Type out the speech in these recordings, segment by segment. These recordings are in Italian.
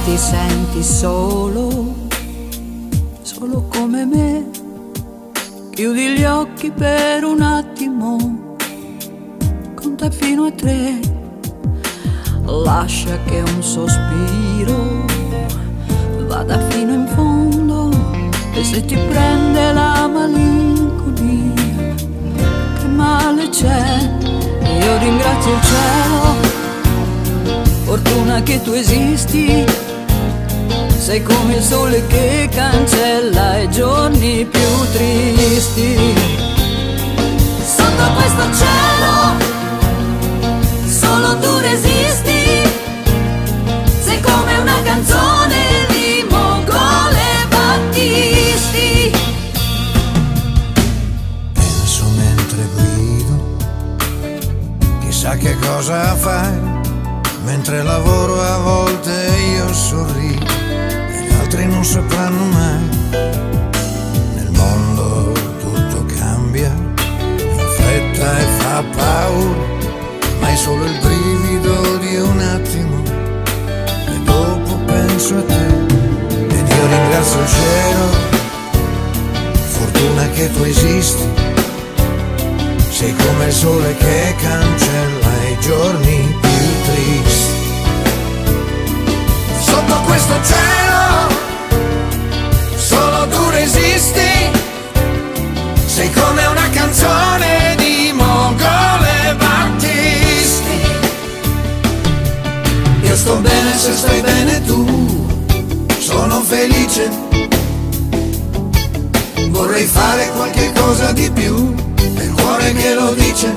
ti senti solo, solo come me, chiudi gli occhi per un attimo, conta fino a 3, lascia che un sospiro vada fino in fondo, e se ti prende la malinconia, che male c'è? Io ringrazio il cielo, fortuna che tu esisti, sei come il sole che cancella i giorni più tristi. Sotto questo cielo solo tu resisti, sei come una canzone di Mogol Battisti. Penso mentre guido, chissà che cosa fai. Mentre lavoro a volte io sorrido e gli altri non sapranno mai. Nel mondo tutto cambia in fretta e fa paura, ma è solo il brivido di un attimo e dopo penso a te. Ed io ringrazio il cielo, fortuna che tu esisti, sei come il sole che cancella i giorni più tristi. Sotto questo cielo solo tu resisti, sei come una canzone di Mogol e Battisti. Io sto bene se stai bene tu, sono felice, vorrei fare qualche cosa di più, è il cuore che lo dice,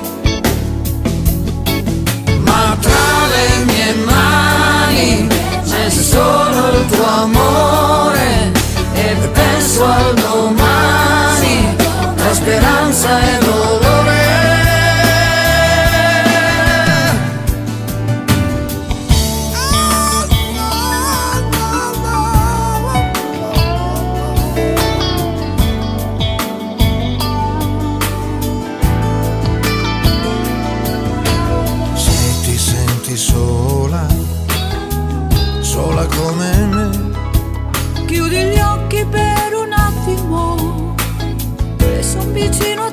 ma tra le mie mani c'è solo il tuo amore e penso al domani tra speranza e dolore. Se ti senti sola, sola come me, Chiudi gli occhi per un attimo e son vicino a